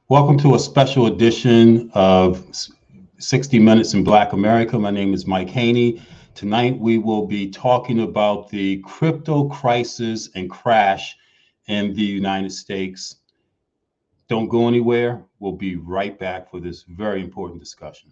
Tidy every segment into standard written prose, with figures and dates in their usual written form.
Welcome to a special edition of 60 Minutes in Black America. My name is Mike Haney. Tonight we will be talking about the crypto crisis and crash in the United States. Don't go anywhere. We'll be right back for this very important discussion.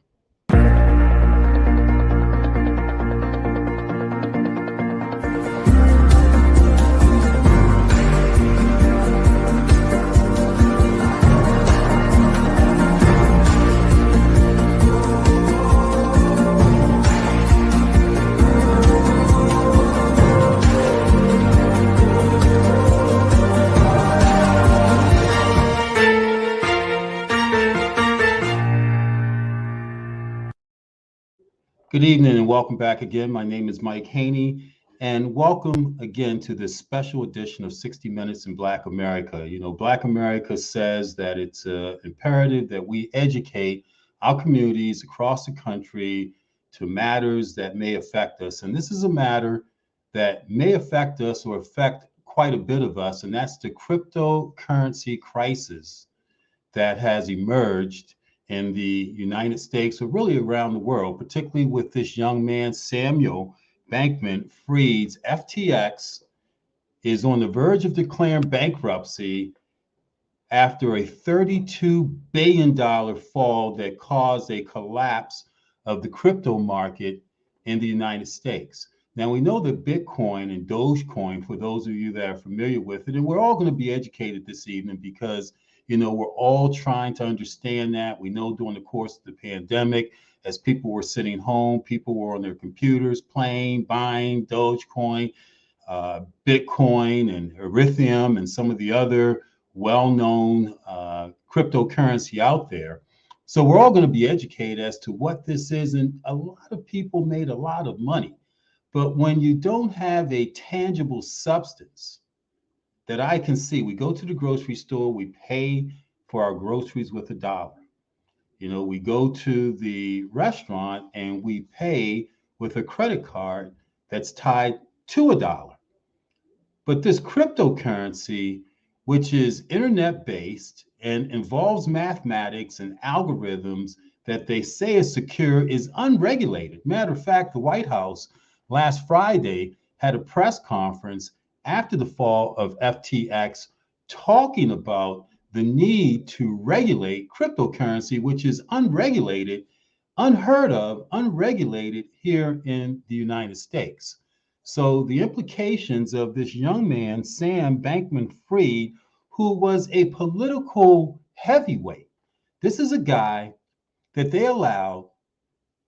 Good evening and welcome back again. My name is Mike Haney, and welcome again to this special edition of 60 Minutes in Black America. You know, Black America says that it's imperative that we educate our communities across the country to matters that may affect us. And this is a matter that may affect us or affect quite a bit of us, and that's the cryptocurrency crisis that has emerged in the United States, or really around the world, particularly with this young man, Samuel Bankman-Fried's FTX is on the verge of declaring bankruptcy after a $32 billion fall that caused a collapse of the crypto market in the United States. Now, we know that Bitcoin and Dogecoin, for those of you that are familiar with it, and we're all going to be educated this evening because we're all trying to understand that. We know during the course of the pandemic, as people were sitting home, people were on their computers playing, buying Dogecoin, Bitcoin, and Ethereum, and some of the other well-known cryptocurrency out there. So we're all going to be educated as to what this is. And a lot of people made a lot of money. But when you don't have a tangible substance that I can see, we go to the grocery store, we pay for our groceries with $1. We go to the restaurant and we pay with a credit card that's tied to $1. But this cryptocurrency, which is internet-based and involves mathematics and algorithms that they say is secure, is unregulated. Matter of fact, the White House last Friday had a press conference after the fall of FTX, talking about the need to regulate cryptocurrency, which is unregulated, unheard of, unregulated here in the United States. So the implications of this young man, Sam Bankman-Fried, who was a political heavyweight. This is a guy that they allowed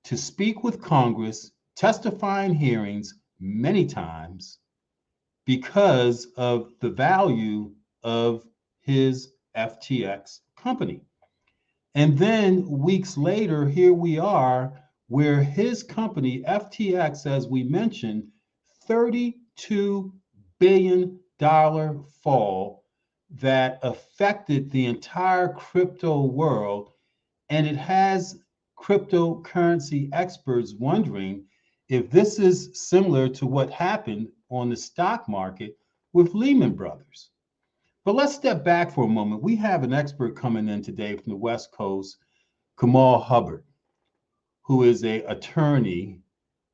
to speak with Congress, testify in hearings many times, because of the value of his FTX company. And then weeks later, here we are, where his company, FTX, as we mentioned, $32 billion fall that affected the entire crypto world. And it has cryptocurrency experts wondering if this is similar to what happened on the stock market with Lehman Brothers. But let's step back for a moment. We have an expert coming in today from the West Coast, Kamal Hubbard, who is an attorney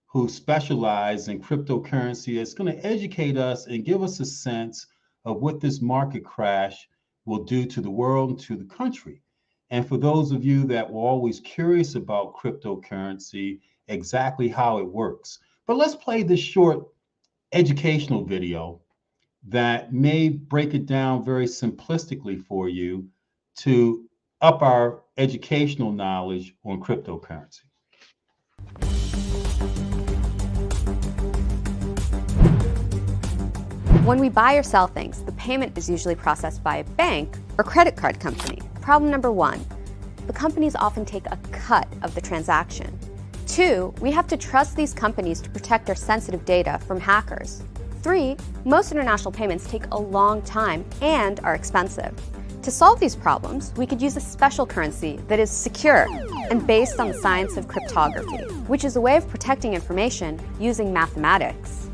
who specializes in cryptocurrency. It's going to educate us and give us a sense of what this market crash will do to the world and to the country. And for those of you that were always curious about cryptocurrency, exactly how it works. But let's play this short educational video that may break it down very simplistically for you to up our educational knowledge on cryptocurrency. When we buy or sell things, the payment is usually processed by a bank or credit card company. Problem number one, the companies often take a cut of the transaction. Two, we have to trust these companies to protect our sensitive data from hackers. Three, most international payments take a long time and are expensive. To solve these problems, we could use a special currency that is secure and based on the science of cryptography, which is a way of protecting information using mathematics.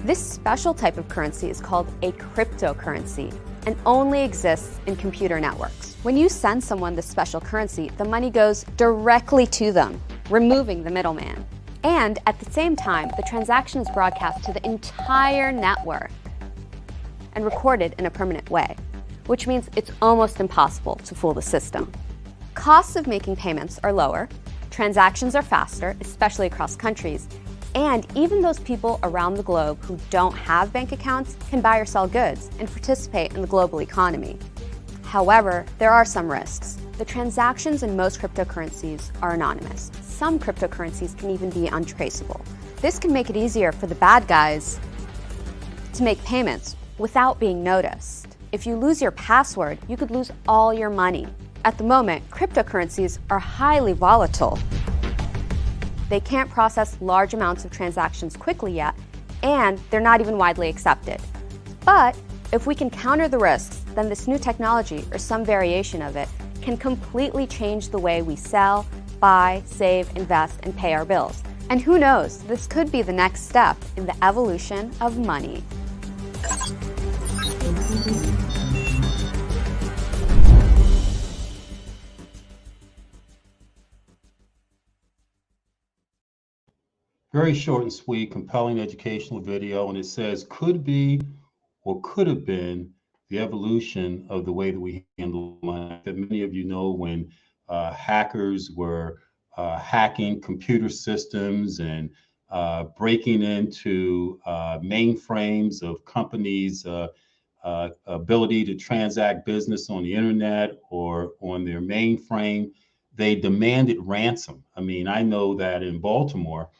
This special type of currency is called a cryptocurrency. and only exists in computer networks. When you send someone this special currency, the money goes directly to them, removing the middleman. And at the same time, the transaction is broadcast to the entire network and recorded in a permanent way, which means it's almost impossible to fool the system. Costs of making payments are lower, transactions are faster, especially across countries, and even those people around the globe who don't have bank accounts can buy or sell goods and participate in the global economy. However, there are some risks. The transactions in most cryptocurrencies are anonymous. Some cryptocurrencies can even be untraceable. This can make it easier for the bad guys to make payments without being noticed. If you lose your password, you could lose all your money. At the moment, cryptocurrencies are highly volatile. They can't process large amounts of transactions quickly yet, and they're not even widely accepted. But if we can counter the risks, then this new technology, or some variation of it, can completely change the way we sell, buy, save, invest, and pay our bills. And who knows, this could be the next step in the evolution of money. Very short and sweet, compelling educational video, and it says could be or could have been the evolution of the way that we handle money. That many of you know when hackers were hacking computer systems and breaking into mainframes of companies' ability to transact business on the internet or on their mainframe, they demanded ransom. I mean, I know that in Baltimore,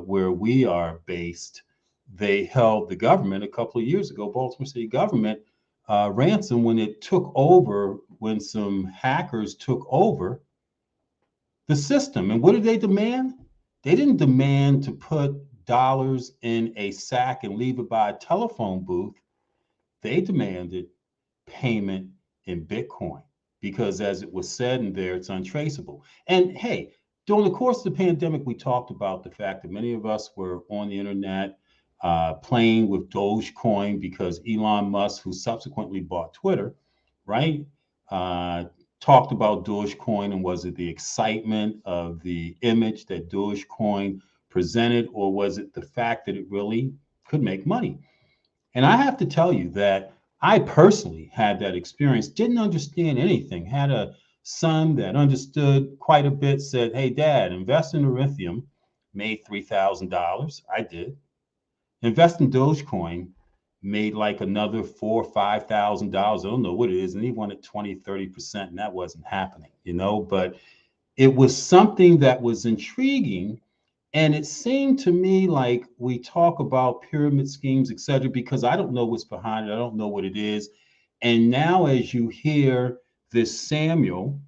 where we are based, they held the government a couple of years ago, Baltimore City government, ransom when it took over, when some hackers took over the system. And what did they demand? They didn't demand to put dollars in a sack and leave it by a telephone booth. They demanded payment in Bitcoin because, as it was said in there, it's untraceable. And hey, during the course of the pandemic, we talked about the fact that many of us were on the internet playing with Dogecoin because Elon Musk, who subsequently bought Twitter, right, talked about Dogecoin, and was it the excitement of the image that Dogecoin presented, or was it the fact that it really could make money? And I have to tell you that I personally had that experience, didn't understand anything, had a son that understood quite a bit, said, hey, Dad, invest in Ethereum, made $3,000. I did. Invest in Dogecoin, made like another $4,000 or $5,000. I don't know what it is. And he wanted 20, 30%, and that wasn't happening, you know, but it was something that was intriguing. And it seemed to me like we talk about pyramid schemes, et cetera, because I don't know what's behind it. I don't know what it is. And now as you hear this Samuel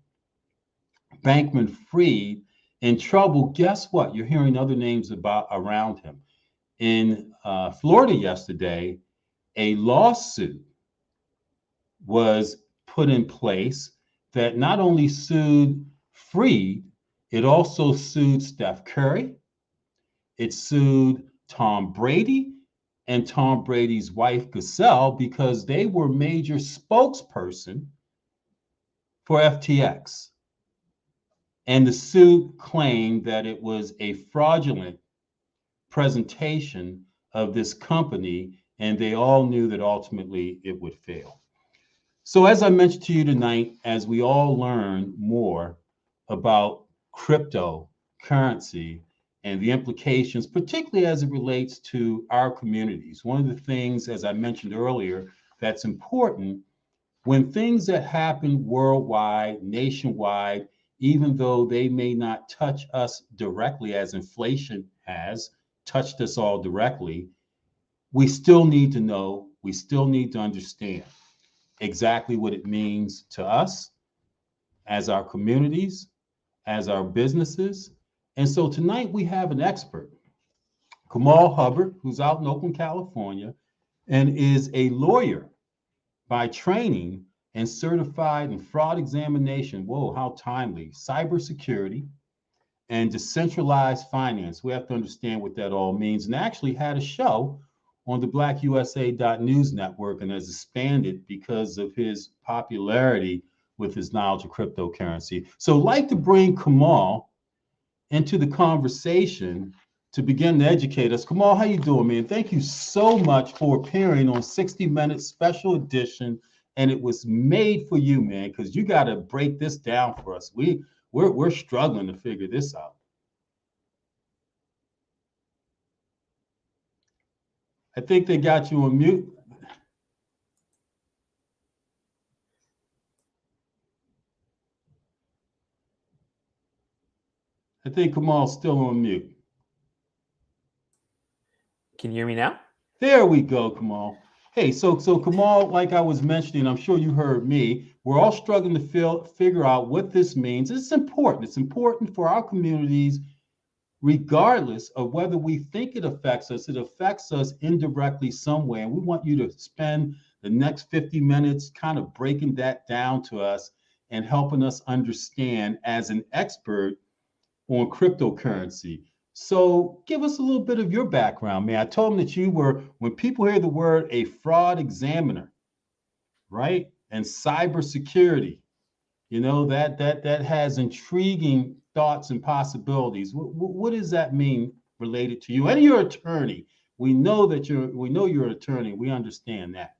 Bankman-Fried in trouble, guess what? You're hearing other names about around him. In Florida yesterday, a lawsuit was put in place that not only sued Fried, it also sued Steph Curry. It sued Tom Brady and Tom Brady's wife, Giselle, because they were major spokesperson for FTX. And the suit claimed that it was a fraudulent presentation of this company, and they all knew that ultimately it would fail. So as I mentioned to you tonight, as we all learn more about cryptocurrency and the implications, particularly as it relates to our communities, one of the things, as I mentioned earlier, that's important when things that happen worldwide, nationwide, even though they may not touch us directly as inflation has touched us all directly, we still need to know, we still need to understand exactly what it means to us as our communities, as our businesses. And so tonight we have an expert, Kamal Hubbard, who's out in Oakland, California, and is a lawyer by training and certified in fraud examination. Whoa, how timely. Cybersecurity and decentralized finance. We have to understand what that all means, and actually had a show on the blackusa.news network and has expanded because of his popularity with his knowledge of cryptocurrency. So I'd like to bring Kamal into the conversation to begin to educate us. Kamal, how you doing, man? Thank you so much for appearing on 60 Minutes Special Edition. And it was made for you, man, because you got to break this down for us. We're struggling to figure this out. I think they got you on mute. I think Kamal's still on mute. Can you hear me now? There we go, Kamal. Hey, so Kamal, like I was mentioning, I'm sure you heard me. We're all struggling to figure out what this means. It's important. It's important for our communities, regardless of whether we think it affects us. It affects us indirectly some way. And we want you to spend the next 50 minutes kind of breaking that down to us and helping us understand as an expert on cryptocurrency. So give us a little bit of your background, man. I told them that you were, when people hear the word a fraud examiner, right? And cybersecurity, you know, that has intriguing thoughts and possibilities. What does that mean related to you? And you're an attorney. We know you're an attorney. We understand that.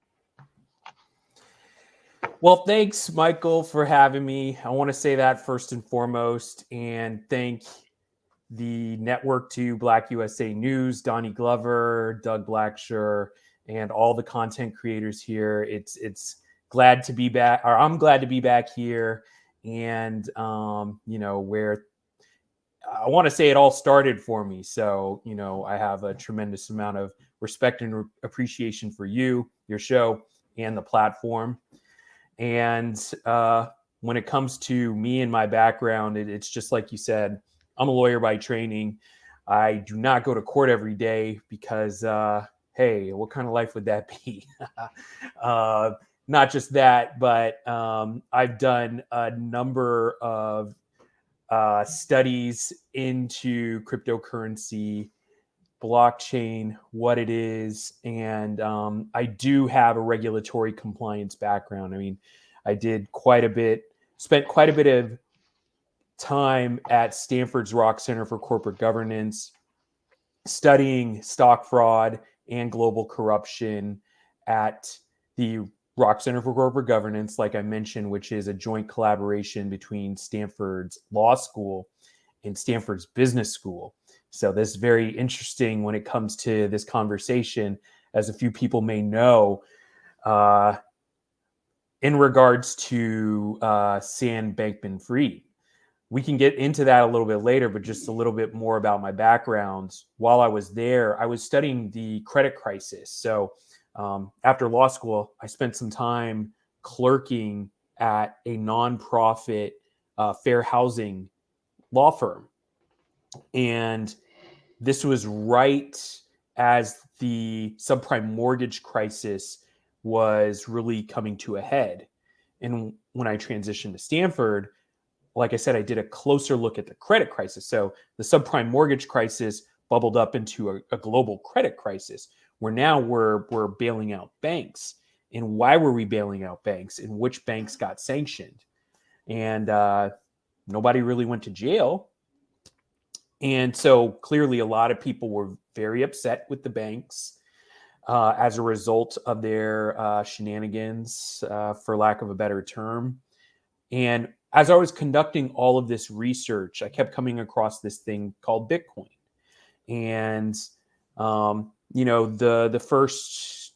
Well, thanks, Michael, for having me. I want to say that first and foremost, and thank the network to Black USA News, Donnie Glover, Doug Blacksher, and all the content creators here. It's glad to be back, or I'm glad to be back here, and you know, where I want to say it all started for me. So, you know, I have a tremendous amount of respect and appreciation for you, your show, and the platform. And when it comes to me and my background, it's just like you said, I'm a lawyer by training. I do not go to court every day because, hey, what kind of life would that be? Not just that, but I've done a number of studies into cryptocurrency, blockchain, what it is, and I do have a regulatory compliance background. I mean, I did spent quite a bit of time at Stanford's Rock Center for Corporate Governance, studying stock fraud and global corruption at the Rock Center for Corporate Governance, like I mentioned, which is a joint collaboration between Stanford's Law School and Stanford's Business School. So this is very interesting when it comes to this conversation, as a few people may know, in regards to Sam Bankman-Fried. We can get into that a little bit later, but just a little bit more about my background. While I was there, I was studying the credit crisis. So after law school, I spent some time clerking at a nonprofit fair housing law firm. And this was right as the subprime mortgage crisis was really coming to a head. And when I transitioned to Stanford, like I said, I did a closer look at the credit crisis. So the subprime mortgage crisis bubbled up into a global credit crisis, where now we're bailing out banks. And why were we bailing out banks, and which banks got sanctioned? And nobody really went to jail. And so clearly a lot of people were very upset with the banks as a result of their shenanigans, for lack of a better term. And as I was conducting all of this research, I kept coming across this thing called Bitcoin. And, you know, the first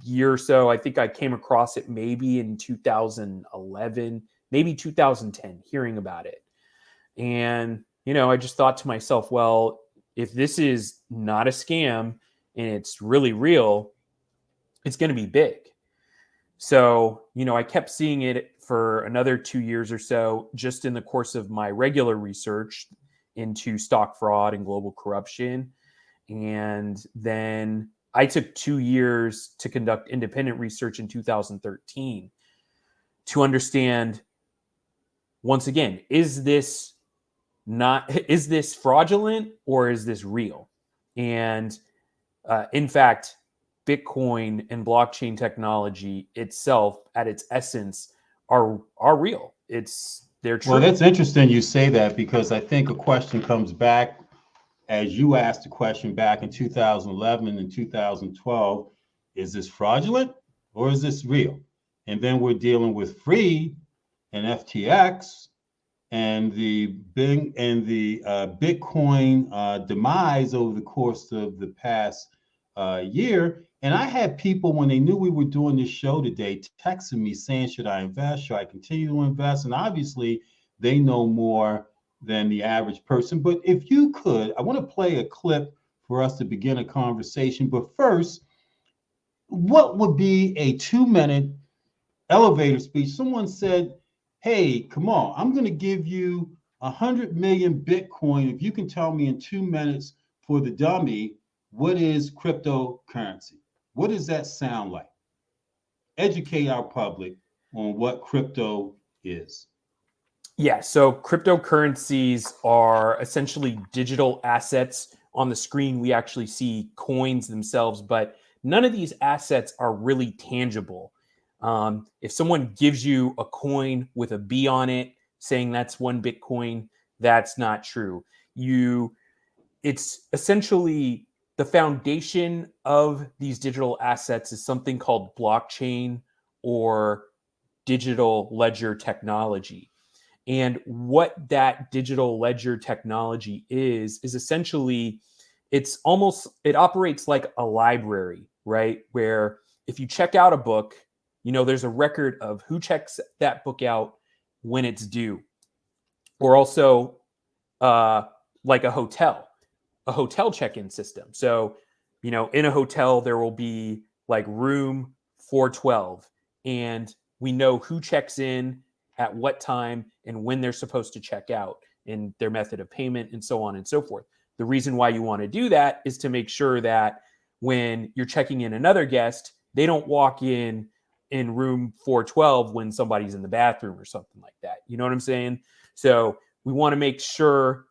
year or so, I think I came across it maybe in 2011, maybe 2010, hearing about it. And, you know, I just thought to myself, well, if this is not a scam and it's really real, it's going to be big. So, you know, I kept seeing it for another 2 years or so, just in the course of my regular research into stock fraud and global corruption. And then I took 2 years to conduct independent research in 2013 to understand, once again, is this fraudulent or is this real? And In fact, Bitcoin and blockchain technology itself, at its essence, are real. They're true. Well, that's interesting you say that, because I think a question comes back, as you asked the question back in 2011 and 2012, is this fraudulent or is this real? And then we're dealing with free and FTX and the big and the Bitcoin demise over the course of the past year. And I had people, when they knew we were doing this show today, texting me saying, should I invest? Should I continue to invest? And obviously, they know more than the average person. But if you could, I want to play a clip for us to begin a conversation. But first, what would be a 2-minute elevator speech? Someone said, hey, Kamal, I'm going to give you 100 million Bitcoin if you can tell me in 2 minutes for the dummy, what is cryptocurrency? What does that sound like? Educate our public on what crypto is. Yeah, so cryptocurrencies are essentially digital assets. On the screen, we actually see coins themselves, but none of these assets are really tangible. If someone gives you a coin with a B on it, saying that's 1 Bitcoin, that's not true. It's essentially the foundation of these digital assets is something called blockchain or digital ledger technology. And what that digital ledger technology is essentially, it operates like a library, right? Where if you check out a book, there's a record of who checks that book out when it's due. Or also like a hotel check-in system. So, in a hotel, there will be like room 412, and we know who checks in at what time and when they're supposed to check out and their method of payment and so on and so forth. The reason why you want to do that is to make sure that when you're checking in another guest, they don't walk in room 412 when somebody's in the bathroom or something like that. You know what I'm saying? So we want to make sure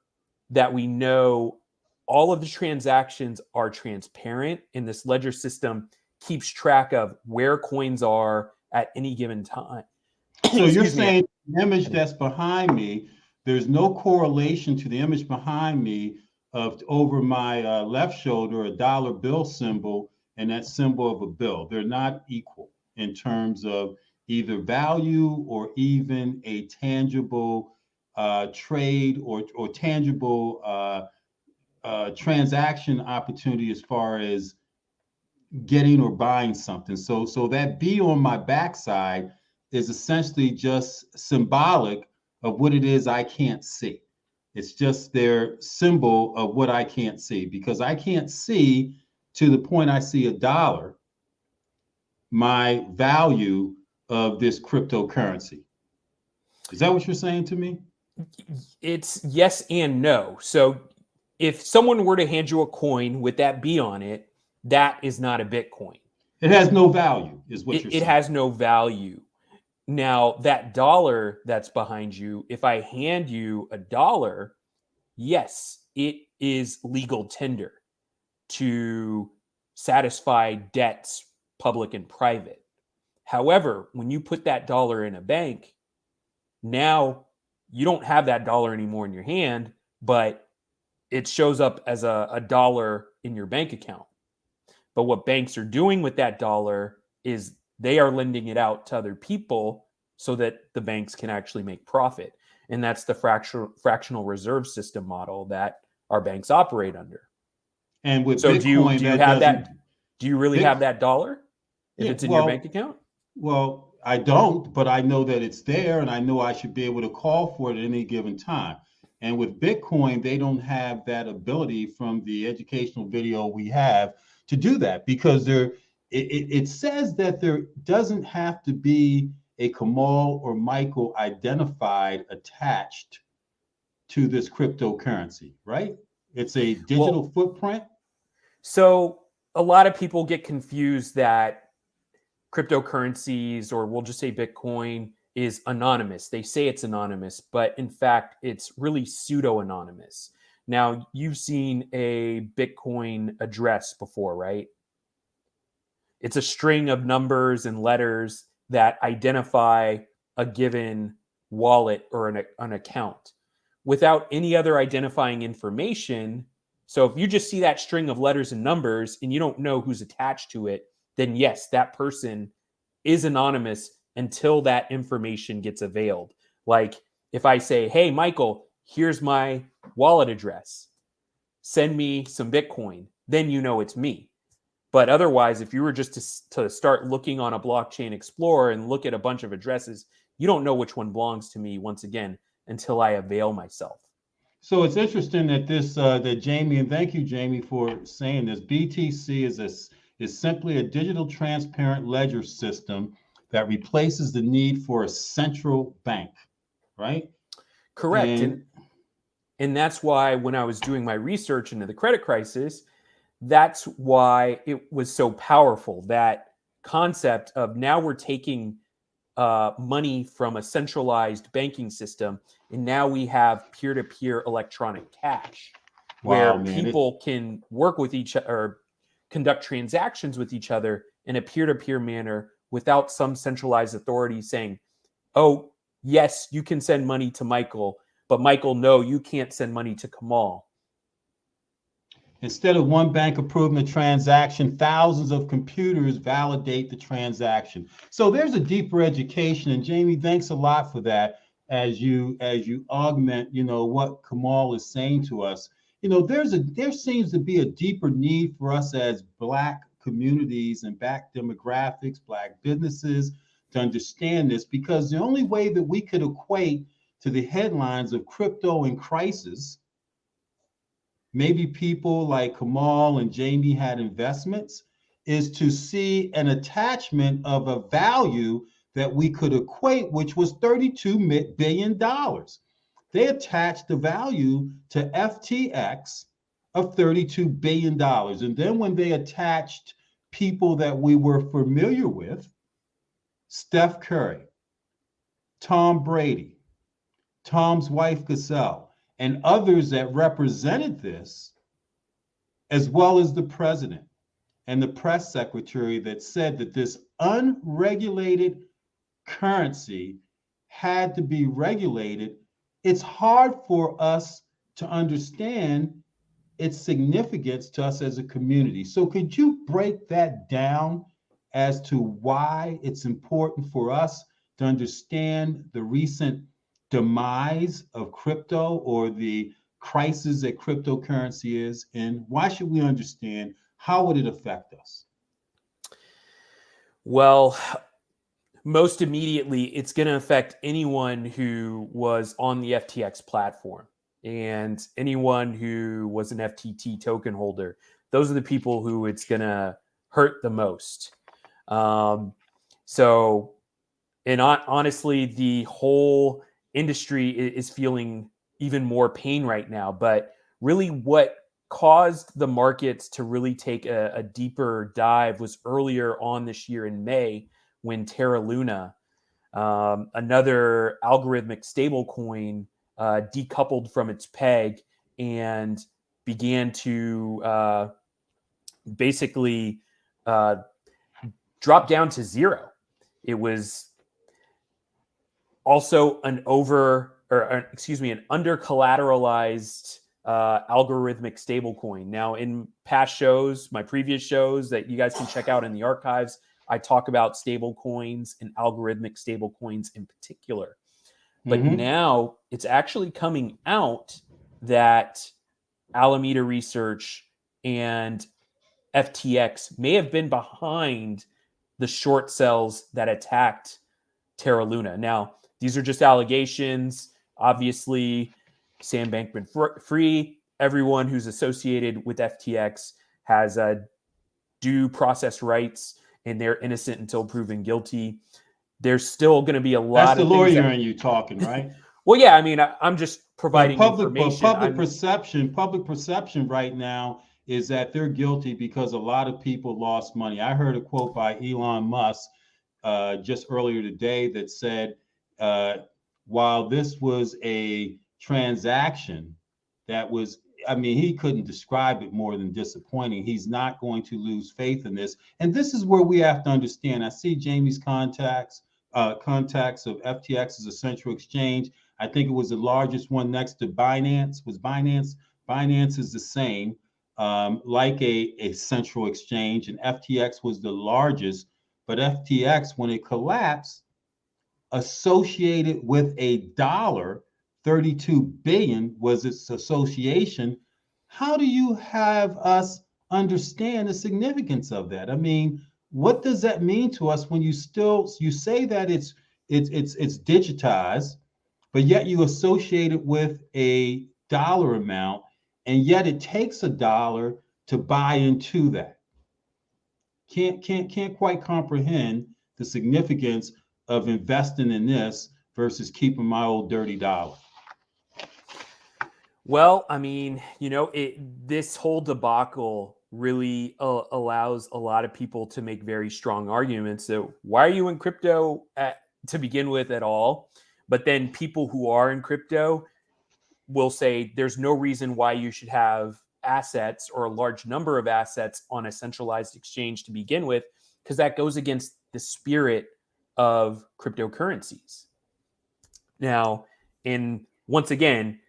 that we know all of the transactions are transparent, and this ledger system keeps track of where coins are at any given time. So you're saying the image that's behind me, there's no correlation to the image behind me of over my left shoulder, a dollar bill symbol and that symbol of a bill. They're not equal in terms of either value or even a tangible trade or tangible transaction opportunity as far as getting or buying something. So that B on my backside is essentially just symbolic of what it is I can't see. It's just their symbol of what I can't see, because I can't see to the point I see $1, my value of this cryptocurrency. Is that what you're saying to me? It's yes and no. So if someone were to hand you a coin with that B on it, that is not a Bitcoin. It has no value, is what you're saying. It has no value. Now, that dollar that's behind you, if I hand you $1, yes, it is legal tender to satisfy debts, public and private. However, when you put that dollar in a bank, now you don't have that dollar anymore in your hand, but it shows up as a dollar in your bank account. But what banks are doing with that dollar is they are lending it out to other people so that the banks can actually make profit. And that's the fractional reserve system model that our banks operate under. And with so Bitcoin, do you have that? Do you really have that dollar if it's in your bank account? Well, I don't, but I know that it's there, and I know I should be able to call for it at any given time. And with Bitcoin, they don't have that ability from the educational video we have to do that, because it says that there doesn't have to be a Kamal or Michael identified attached to this cryptocurrency, right? It's a digital footprint. So a lot of people get confused that cryptocurrencies, or we'll just say Bitcoin, is anonymous. They say it's anonymous, but in fact, it's really pseudo-anonymous. Now, you've seen a Bitcoin address before, right? It's a string of numbers and letters that identify a given wallet or an account without any other identifying information. So if you just see that string of letters and numbers and you don't know who's attached to it, then yes, that person is anonymous until that information gets availed. Like if I say, hey, Michael, here's my wallet address, send me some Bitcoin, then you know it's me. But otherwise, if you were just to start looking on a blockchain explorer and look at a bunch of addresses, you don't know which one belongs to me, once again, until I avail myself. So it's interesting that that Jamie, and thank you, Jamie, for saying this. BTC is simply a digital transparent ledger system that replaces the need for a central bank, right? Correct. And that's why when I was doing my research into the credit crisis, that's why it was so powerful. That concept of now we're taking money from a centralized banking system, and now we have peer-to-peer electronic cash, where people can work with each other or conduct transactions with each other in a peer-to-peer manner without some centralized authority saying, oh, yes, you can send money to Michael, but Michael, no, you can't send money to Kamal. Instead of one bank approving the transaction, thousands of computers validate the transaction. So there's a deeper education, and Jamie, thanks a lot for that. As you augment, what Kamal is saying to us, there seems to be a deeper need for us as Black communities and Black demographics, Black businesses to understand this, because the only way that we could equate to the headlines of crypto and crisis. Maybe people like Kamal and Jamie had investments, is to see an attachment of a value that we could equate, which was $32 billion. They attached the value to FTX of $32 billion. And then when they attached people that we were familiar with, Steph Curry, Tom Brady, Tom's wife Giselle, and others that represented this, as well as the president and the press secretary that said that this unregulated currency had to be regulated, it's hard for us to understand its significance to us as a community. So could you break that down as to why it's important for us to understand the recent demise of crypto, or the crisis that cryptocurrency is, and why should we understand how would it affect us? Well, most immediately, it's going to affect anyone who was on the FTX platform and anyone who was an FTT token holder. Those are the people who it's going to hurt the most. Honestly, the whole industry is feeling even more pain right now. But really what caused the markets to really take a deeper dive was earlier on this year in May, when Terra Luna, another algorithmic stablecoin, decoupled from its peg and began to basically drop down to zero. It was also an under collateralized algorithmic stablecoin. Now, in past shows, my previous shows that you guys can check out in the archives, I talk about stablecoins and algorithmic stablecoins in particular. But now it's actually coming out that Alameda Research and FTX may have been behind the short sells that attacked Terra Luna. Now, these are just allegations. Obviously, Sam Bankman-Fried, everyone who's associated with FTX has due process rights, and they're innocent until proven guilty. There's still going to be a lot That's of the lawyer in you talking, right? Well, yeah, I mean, I'm just providing information. Public perception right now is that they're guilty because a lot of people lost money. I heard a quote by Elon Musk just earlier today that said, while this was a transaction that was I mean, he couldn't describe it more than disappointing. He's not going to lose faith in this. And this is where we have to understand. I see Jamie's contacts of FTX as a central exchange. I think it was the largest one next to Binance. Was Binance? Binance is the same, like a central exchange, and FTX was the largest. But FTX, when it collapsed, associated with a dollar, 32 billion was its association. How do you have us understand the significance of that? I mean, what does that mean to us when you say that it's digitized, but yet you associate it with a dollar amount, and yet it takes a dollar to buy into that? Can't quite comprehend the significance of investing in this versus keeping my old dirty dollar. Well, I mean, this whole debacle really allows a lot of people to make very strong arguments. So why are you in crypto to begin with at all? But then people who are in crypto will say there's no reason why you should have assets or a large number of assets on a centralized exchange to begin with, because that goes against the spirit of cryptocurrencies. Now, once again,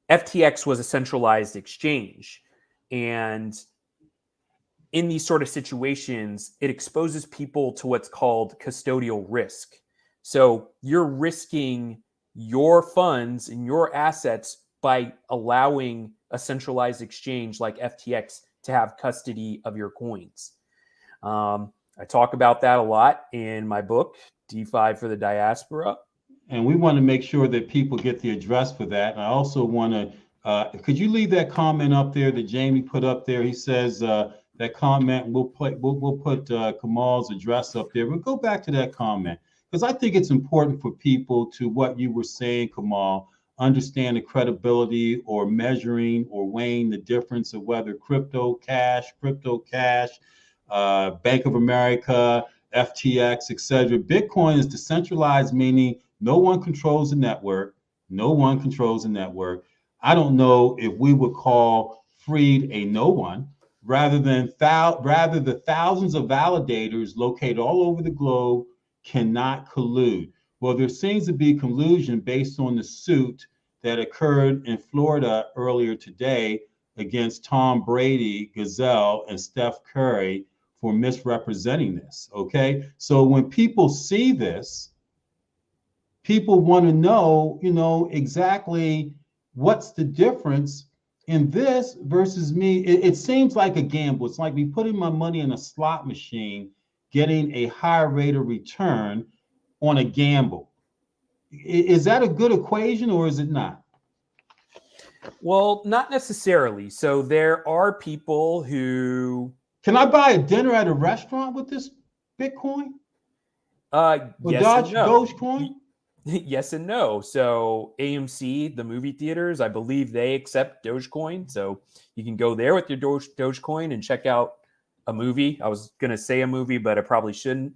FTX was a centralized exchange. And in these sort of situations, it exposes people to what's called custodial risk. So you're risking your funds and your assets by allowing a centralized exchange like FTX to have custody of your coins. I talk about that a lot in my book, DeFi for the Diaspora. And we want to make sure that people get the address for that. And I also want to, could you leave that comment up there that Jamie put up there? He says that comment, we'll put Kamal's address up there. We'll go back to that comment, because I think it's important for people to, what you were saying, Kamal, understand the credibility or measuring or weighing the difference of whether crypto cash, Bank of America, FTX, etc. Bitcoin is decentralized, meaning no one controls the network. No one controls the network. I don't know if we would call Freed a no one, rather the thousands of validators located all over the globe cannot collude. Well, there seems to be collusion based on the suit that occurred in Florida earlier today against Tom Brady, Gazelle, and Steph Curry for misrepresenting this. Okay, so when people see this, people want to know, exactly what's the difference in this versus me. It seems like a gamble. It's like me putting my money in a slot machine, getting a higher rate of return on a gamble. Is that a good equation, or is it not? Well, not necessarily. So there are people who... Can I buy a dinner at a restaurant with this Bitcoin? Yes and no. Dogecoin? Yes and no. So AMC, the movie theaters, I believe they accept Dogecoin. So you can go there with your Dogecoin and check out a movie. I was going to say a movie, but I probably shouldn't.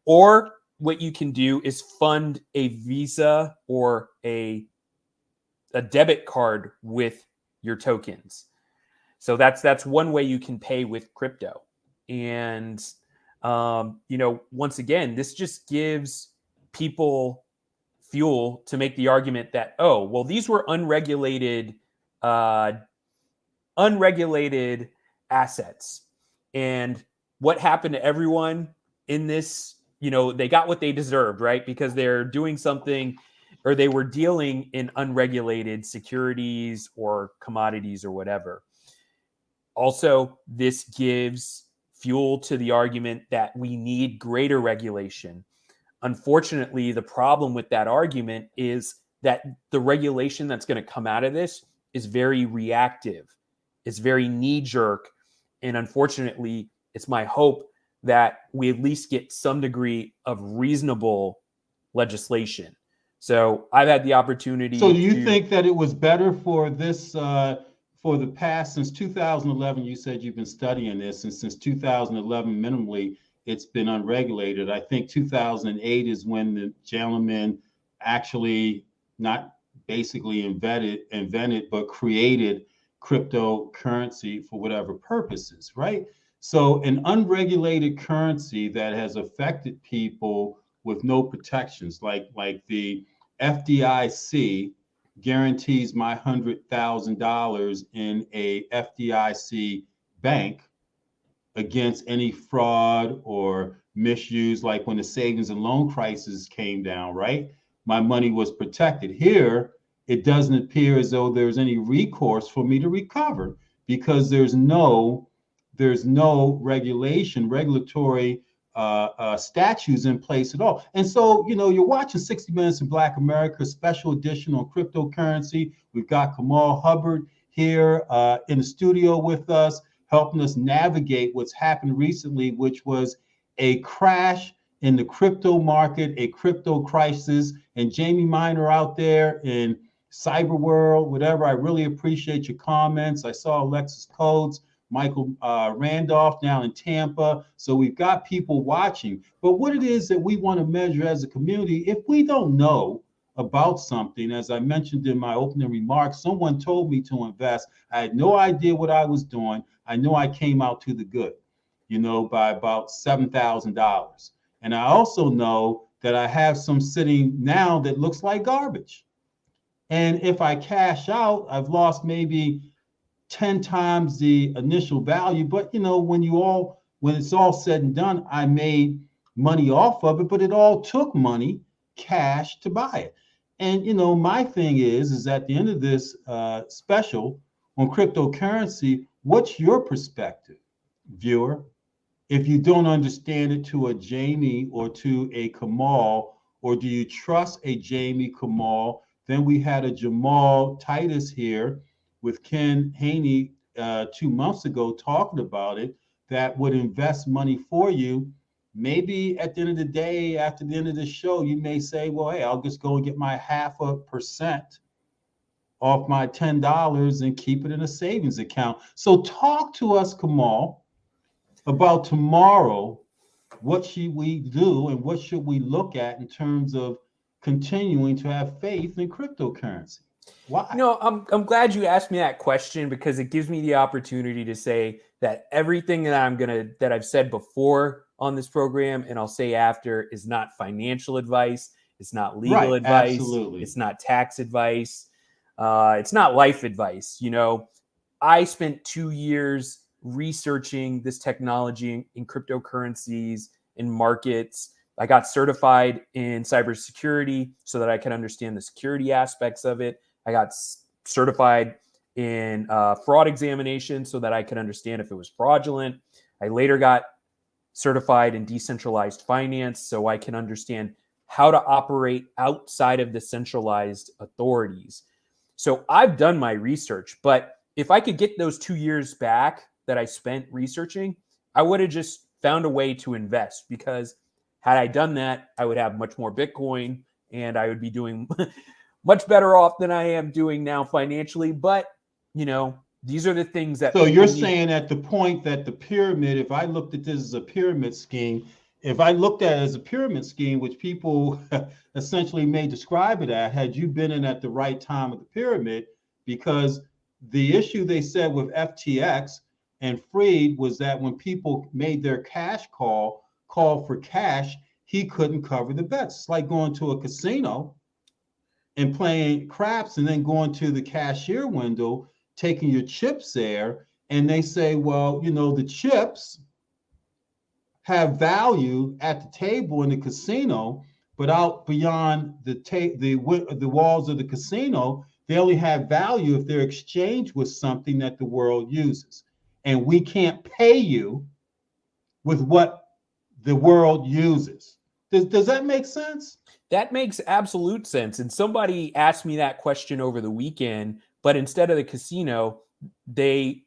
Or what you can do is fund a Visa or a debit card with your tokens. So that's one way you can pay with crypto. And, once again, this just gives people fuel to make the argument that, oh, well, these were unregulated assets. And what happened to everyone in this, they got what they deserved, right? Because they're doing something, or they were dealing in unregulated securities or commodities or whatever. Also, this gives fuel to the argument that we need greater regulation. Unfortunately, the problem with that argument is that the regulation that's going to come out of this is very reactive. It's very knee-jerk. And unfortunately, it's my hope that we at least get some degree of reasonable legislation. So I've had the opportunity. So do you think that it was better for this, for the past, since 2011, you said you've been studying this, and since 2011, minimally, it's been unregulated. I think 2008 is when the gentleman actually, not basically invented, but created cryptocurrency for whatever purposes, right? So an unregulated currency that has affected people with no protections, like the FDIC guarantees my $100,000 in a FDIC bank against any fraud or misuse, like when the savings and loan crisis came down, right? My money was protected. Here, it doesn't appear as though there's any recourse for me to recover because there's no regulatory statutes in place at all. And so, you're watching 60 Minutes in Black America, special edition on cryptocurrency. We've got Kamal Hubbard here in the studio with us, helping us navigate what's happened recently, which was a crash in the crypto market, a crypto crisis. And Jamie Miner out there in cyber world, whatever, I really appreciate your comments. I saw Alexis Codes, Michael Randolph down in Tampa. So we've got people watching. But what it is that we want to measure as a community, if we don't know about something, as I mentioned in my opening remarks, someone told me to invest. I had no idea what I was doing. I know I came out to the good, by about $7,000. And I also know that I have some sitting now that looks like garbage. And if I cash out, I've lost maybe 10 times the initial value. But when it's all said and done, I made money off of it, but it all took money, cash, to buy it. And my thing is at the end of this special on cryptocurrency, what's your perspective, viewer? If you don't understand it, to a Jamie or to a Kamal, or do you trust a Jamie Kamal? Then we had a Jamal Titus here with Ken Haney 2 months ago talking about it, that would invest money for you. Maybe at the end of the day, after the end of the show, you may say, well, hey, I'll just go and get my 0.5% off my $10 and keep it in a savings account. So talk to us, Kamal, about tomorrow. What should we do and what should we look at in terms of continuing to have faith in cryptocurrency? Why? I'm glad you asked me that question, because it gives me the opportunity to say that everything that I've said before on this program and I'll say after is not financial advice. It's not legal advice. Absolutely. It's not tax advice. It's not life advice. I spent 2 years researching this technology in cryptocurrencies, in markets. I got certified in cybersecurity so that I can understand the security aspects of it. I got certified in fraud examination so that I could understand if it was fraudulent. I later got certified in decentralized finance so I can understand how to operate outside of the centralized authorities. So I've done my research, but if I could get those 2 years back that I spent researching, I would have just found a way to invest, because had I done that, I would have much more Bitcoin and I would be doing much better off than I am doing now financially. But, these are the things that. So you're saying at the point that the pyramid, if I looked at this as a pyramid scheme, which people essentially may describe it as, had you been in at the right time of the pyramid, because the issue they said with FTX and Freed was that when people made their cash call for cash, he couldn't cover the bets. It's like going to a casino and playing craps and then going to the cashier window, taking your chips there, and they say, well, the chips have value at the table in the casino, but out beyond the walls of the casino, they only have value if they're exchanged with something that the world uses. And we can't pay you with what the world uses. Does that make sense? That makes absolute sense. And somebody asked me that question over the weekend, but instead of the casino, they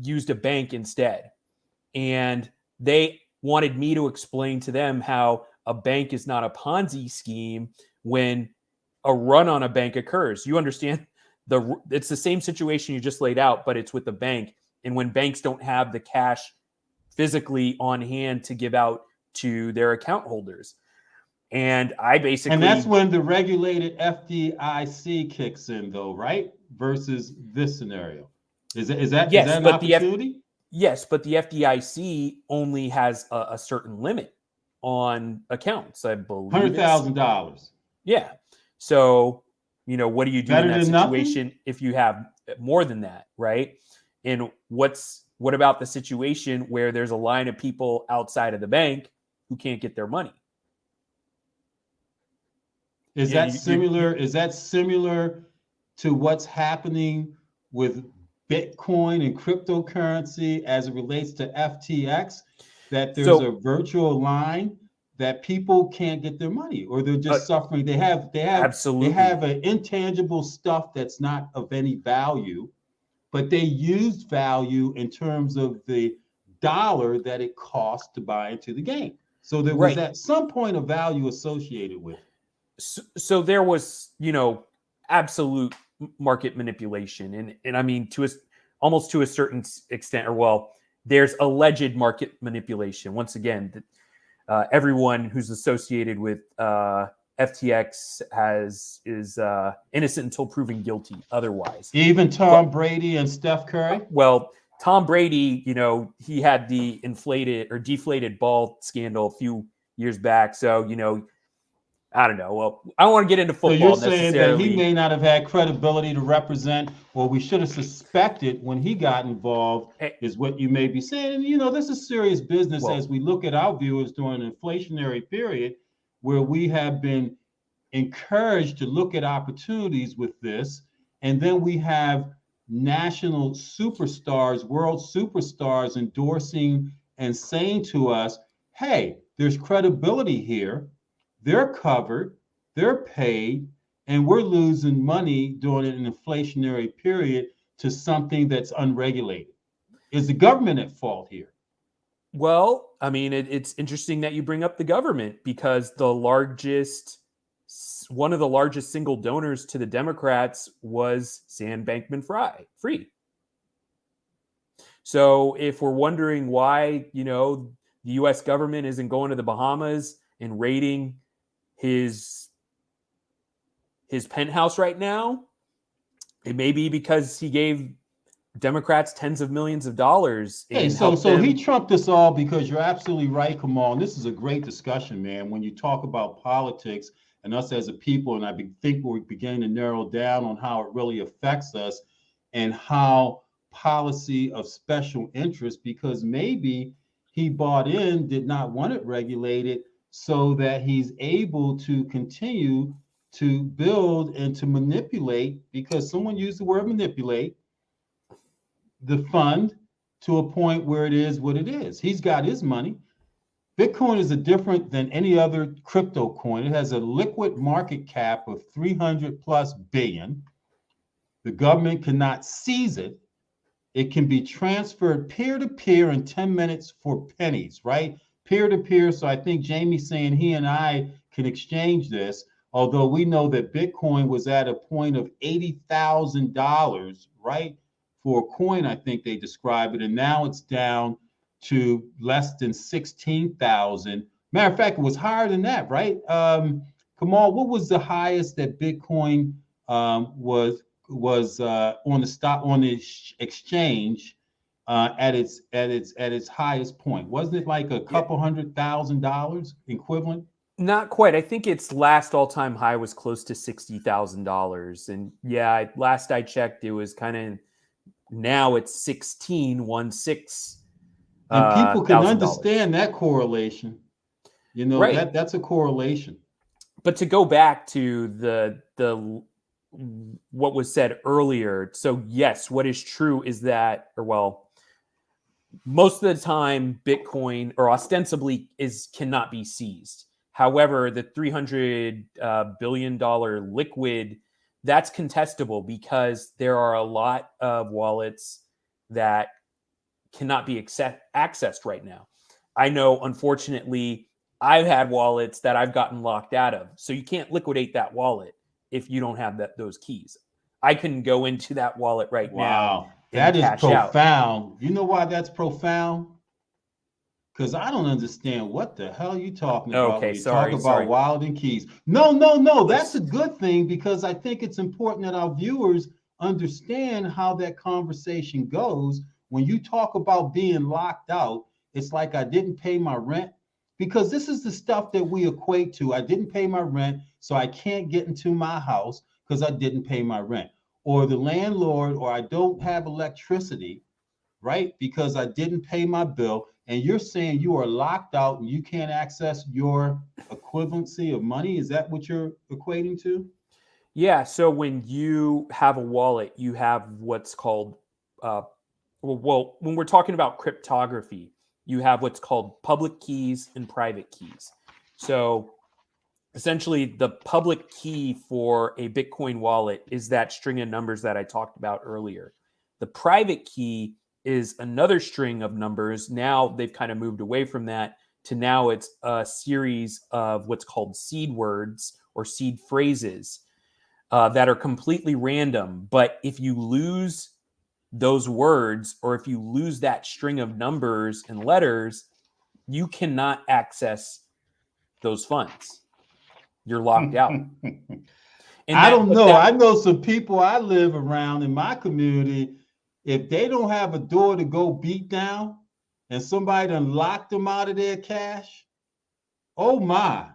used a bank instead. And they wanted me to explain to them how a bank is not a Ponzi scheme when a run on a bank occurs. You understand? It's the same situation you just laid out, but it's with the bank. And when banks don't have the cash physically on hand to give out to their account holders. And I basically, and that's when the regulated FDIC kicks in, though, right? Versus this scenario. Is that yes, an but opportunity? yes, but the FDIC only has a certain limit on accounts. I believe it's $100,000. yeah. So, what do you do in Better that than nothing? situation if you have more than that, right? And what about the situation where there's a line of people outside of the bank who can't get their money? Is that similar? Is that similar to what's happening with Bitcoin and cryptocurrency as it relates to FTX? That there's a virtual line that people can't get their money, or they're just suffering. They have an intangible stuff that's not of any value, but they used value in terms of the dollar that it cost to buy into the game. So there was at some point a value associated with it. So there was, absolute market manipulation, and I mean almost to a certain extent, or well, there's alleged market manipulation. Once again, everyone who's associated with FTX is innocent until proven guilty otherwise. Even Tom Brady and Steph Curry? Well, Tom Brady, he had the inflated or deflated ball scandal a few years back. So, I don't know. Well, I don't want to get into football. So you're saying that he may not have had credibility to represent, or we should have suspected when he got involved, is what you may be saying. And, this is serious business as we look at our viewers during an inflationary period where we have been encouraged to look at opportunities with this. And then we have national superstars, world superstars endorsing and saying to us, hey, there's credibility here. They're covered, they're paid, and we're losing money during an inflationary period to something that's unregulated. Is the government at fault here? Well, I mean, it's interesting that you bring up the government, because one of the largest single donors to the Democrats was Sam Bankman-Fried. So if we're wondering why, the U.S. government isn't going to the Bahamas and raiding his penthouse right now, it may be because he gave Democrats tens of millions of dollars. Hey, so he trumped us all, because you're absolutely right, Kamal. And this is a great discussion, man. When you talk about politics and us as a people, and I think we're beginning to narrow down on how it really affects us and how policy of special interest, because maybe he bought in, did not want it regulated, so that he's able to continue to build and to manipulate, because someone used the word manipulate, the fund to a point where it is what it is. He's got his money. Bitcoin is different than any other crypto coin. It has a liquid market cap of 300 plus billion. The government cannot seize it. It can be transferred peer-to-peer in 10 minutes for pennies, right? Peer-to-peer. So I think Jamie's saying he and I can exchange this, although we know that Bitcoin was at a point of $80,000, right? For a coin, I think they describe it. And now it's down to less than 16,000. Matter of fact, it was higher than that, right? Kamal, what was the highest that Bitcoin was on the exchange at its highest point? Wasn't it like a couple $100,000 equivalent? Not quite. I think its last all-time high was close to $60,000, and yeah, last I checked, it was kind of, now it's 16,16. And people can understand that correlation. Right. That's a correlation. But to go back to the what was said earlier, so yes, what is true is that, most of the time, Bitcoin, or ostensibly, cannot be seized. However, the $300 billion liquid, that's contestable, because there are a lot of wallets that cannot be accessed right now. I know, unfortunately, I've had wallets that I've gotten locked out of. So you can't liquidate that wallet if you don't have those keys. I can go into that wallet right now. Wow, that is profound. You know why that's profound? Because I don't understand what the hell you talking about Okay, when you talk about sorry. wallet and keys. No. That's a good thing because I think it's important that our viewers understand how that conversation goes. When you talk about being locked out, it's like I didn't pay my rent because this is the stuff that we equate to. I didn't pay my rent, so I can't get into my house because I didn't pay my rent. Or the landlord, or I don't have electricity, right? Because I didn't pay my bill. And you're saying you are locked out and you can't access your equivalency of money. Is that what you're equating to? Yeah. So when you have a wallet, you have what's called, when we're talking about cryptography, you have what's called public keys and private keys. So essentially, the public key for a Bitcoin wallet is that string of numbers that I talked about earlier. The private key is another string of numbers. Now they've kind of moved away from that to now it's a series of what's called seed words or seed phrases that are completely random. But if you lose those words or if you lose that string of numbers and letters, you cannot access those funds. You're locked out. And I don't know. I know some people I live around in my community. If they don't have a door to go beat down and somebody done locked them out of their cash, oh my.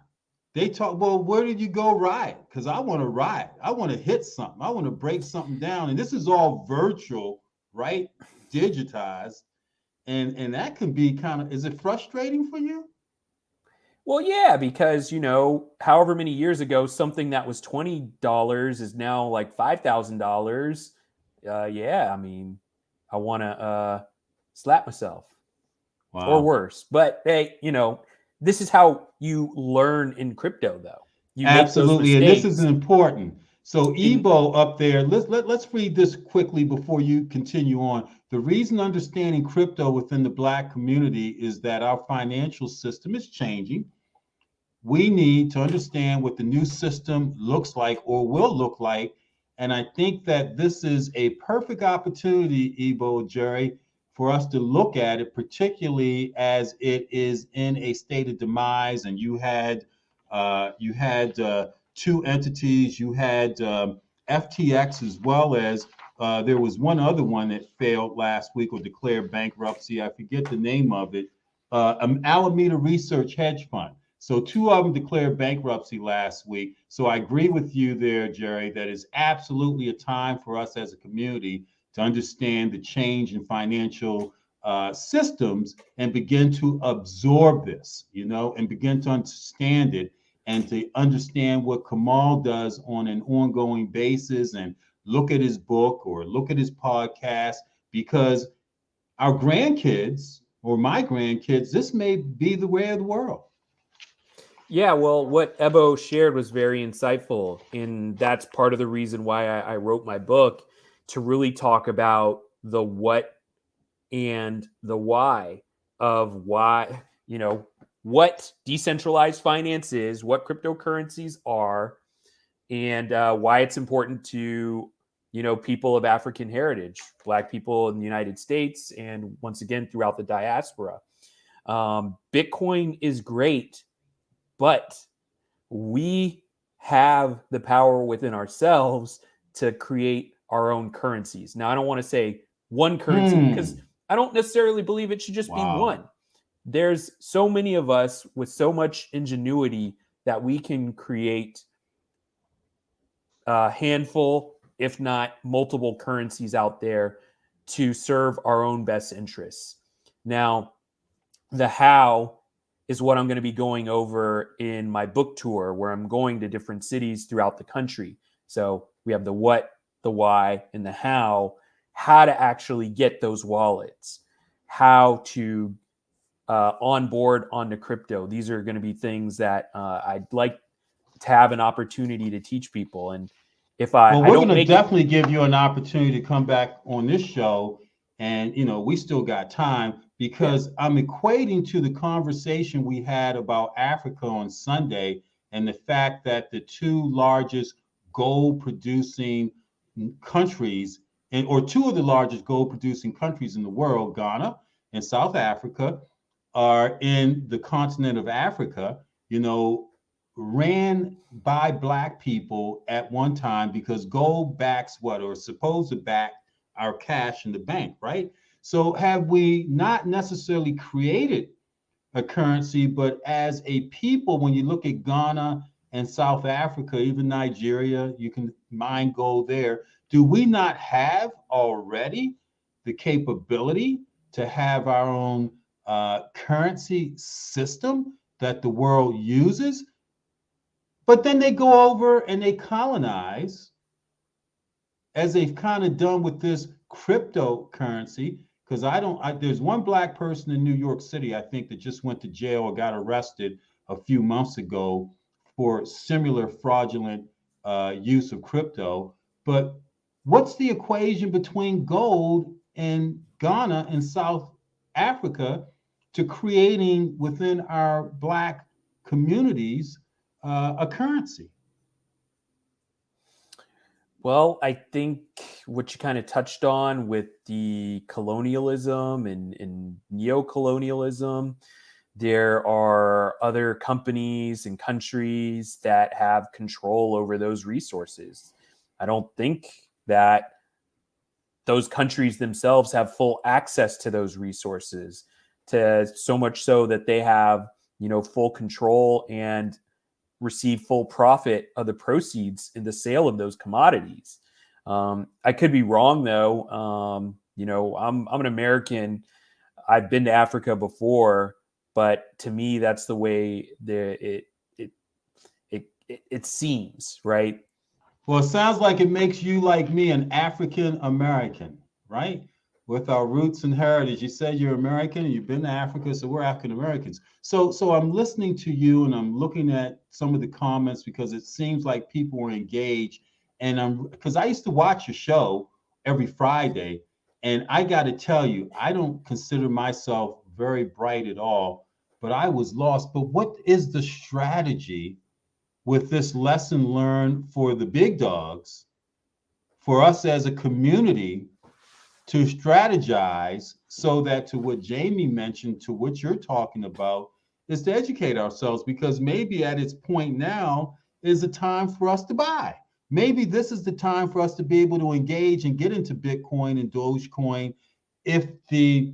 They talk, well, where did you go riot? Because I want to riot. I want to hit something. I want to break something down. And this is all virtual, right? Digitized. And that can be kind of, is it frustrating for you? Well, yeah, because, however many years ago, something that was $20 is now like $5,000. Yeah, I mean, I want to slap myself or worse. But hey, this is how you learn in crypto, though. You make those Absolutely, and this mistakes. is important. So Ebo up there, let's read this quickly before you continue on. The reason understanding crypto within the Black community is that our financial system is changing. We need to understand what the new system looks like or will look like. And I think that this is a perfect opportunity, Ebo, Jerry, for us to look at it, particularly as it is in a state of demise. And you had two entities. You had FTX as well as there was one other one that failed last week or declared bankruptcy. I forget the name of it. Alameda Research Hedge Fund. So two of them declared bankruptcy last week. So I agree with you there, Jerry, that is absolutely a time for us as a community to understand the change in financial systems and begin to absorb this, and begin to understand it and to understand what Kamal does on an ongoing basis and look at his book or look at his podcast, because our grandkids or my grandkids, this may be the way of the world. Yeah, well, what Ebo shared was very insightful. And that's part of the reason why I wrote my book, to really talk about the what and the why of what decentralized finance is, what cryptocurrencies are, and why it's important to, people of African heritage, Black people in the United States, and once again, throughout the diaspora. Bitcoin is great, but we have the power within ourselves to create our own currencies. Now, I don't want to say one currency because I don't necessarily believe it should just be one. There's so many of us with so much ingenuity that we can create a handful, if not multiple currencies out there to serve our own best interests. Now, the how is what I'm going to be going over in my book tour, where I'm going to different cities throughout the country. So we have the what, the why, and the how to actually get those wallets, how to onboard onto crypto. These are going to be things that I'd like to have an opportunity to teach people. And if we're going to definitely give you an opportunity to come back on this show. And, we still got time, because I'm equating to the conversation we had about Africa on Sunday and the fact that the two largest gold producing countries, or two of the largest gold producing countries in the world, Ghana and South Africa, are in the continent of Africa, you know, ran by Black people at one time because gold backs what, or is supposed to back our cash in the bank, right? So have we not necessarily created a currency, but as a people, when you look at Ghana and South Africa, even Nigeria, you can mine gold there. Do we not have already the capability to have our own currency system that the world uses? But then they go over and they colonize, as they've kind of done with this cryptocurrency. Because there's one Black person in New York City, I think, that just went to jail or got arrested a few months ago for similar fraudulent use of crypto. But what's the equation between gold in Ghana and South Africa to creating within our Black communities a currency? Well, I think what you kind of touched on with the colonialism and neo-colonialism, there are other companies and countries that have control over those resources. I don't think that those countries themselves have full access to those resources, to so much so that they have, full control and receive full profit of the proceeds in the sale of those commodities. I could be wrong though. I'm an American. I've been to Africa before, but to me, that's the way it seems, right? Well, it sounds like it makes you, like me, an African American, right? With our roots and heritage. You said you're American and you've been to Africa, so we're African Americans. So I'm listening to you and I'm looking at some of the comments because it seems like people were engaged. And because I used to watch your show every Friday, and I got to tell you, I don't consider myself very bright at all, but I was lost. But what is the strategy with this lesson learned for the big dogs, for us as a community to strategize so that, to what Jamie mentioned, to what you're talking about, is to educate ourselves? Because maybe at its point now is a time for us to buy. Maybe this is the time for us to be able to engage and get into Bitcoin and Dogecoin if the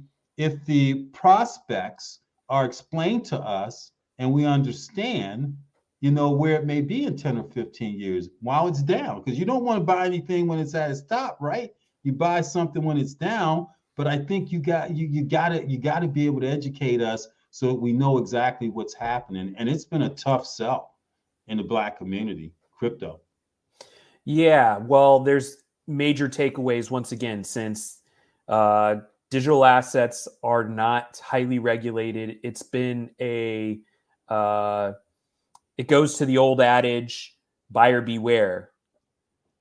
prospects are explained to us and we understand, where it may be in 10 or 15 years while it's down. Because you don't want to buy anything when it's at its top, right? You buy something when it's down. But I think you got to be able to educate us so that we know exactly what's happening. And it's been a tough sell in the Black community, crypto. Yeah, well, there's major takeaways once again, since digital assets are not highly regulated. It's been it goes to the old adage, buyer beware,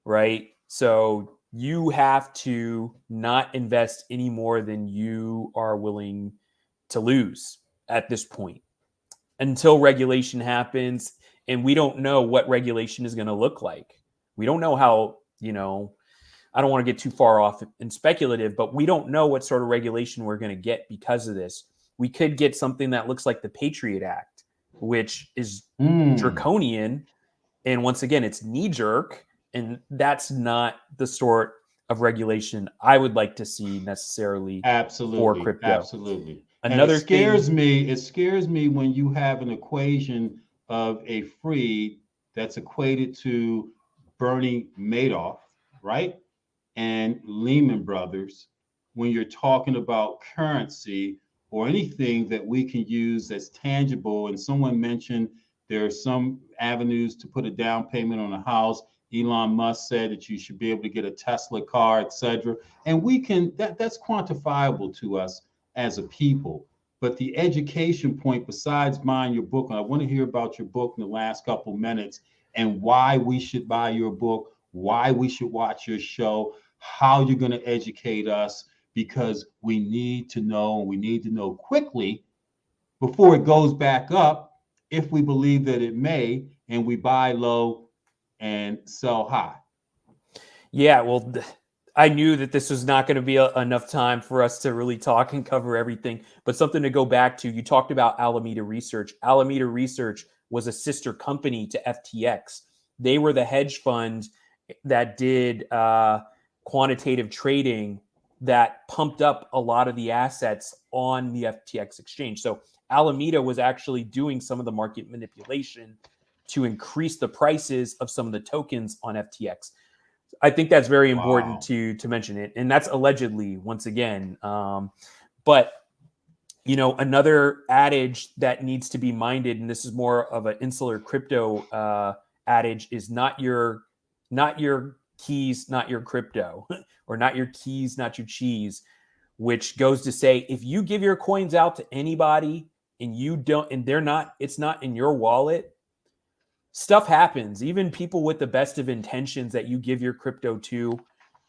right? So you have to not invest any more than you are willing to lose at this point until regulation happens. And we don't know what regulation is going to look like. We don't know how, I don't want to get too far off and speculative, but we don't know what sort of regulation we're going to get because of this. We could get something that looks like the Patriot Act, which is draconian. And once again, it's knee-jerk. And that's not the sort of regulation I would like to see necessarily for crypto. Absolutely. Another it scares me when you have an equation of a freed that's equated to Bernie Madoff, right? And Lehman Brothers, when you're talking about currency or anything that we can use that's tangible. And someone mentioned there are some avenues to put a down payment on a house. Elon Musk said that you should be able to get a Tesla car, etc. And we can, that's quantifiable to us as a people. But the education point, besides buying your book, and I want to hear about your book in the last couple minutes, and why we should buy your book, why we should watch your show, how you're going to educate us, because we need to know, and we need to know quickly before it goes back up, if we believe that it may, and we buy low and sell high. Yeah, well, I knew that this was not going to be enough time for us to really talk and cover everything, but something to go back to. You talked about Alameda Research. Alameda Research was a sister company to FTX. They were the hedge fund that did quantitative trading that pumped up a lot of the assets on the FTX exchange. So Alameda was actually doing some of the market manipulation to increase the prices of some of the tokens on FTX. I think that's very important to mention it, and that's allegedly, once again. But you know, another adage that needs to be minded, and this is more of an insular crypto adage, is not your keys, not your crypto, or not your keys, not your cheese, which goes to say, if you give your coins out to anybody and you don't, and it's not in your wallet, stuff happens. Even people with the best of intentions that you give your crypto to,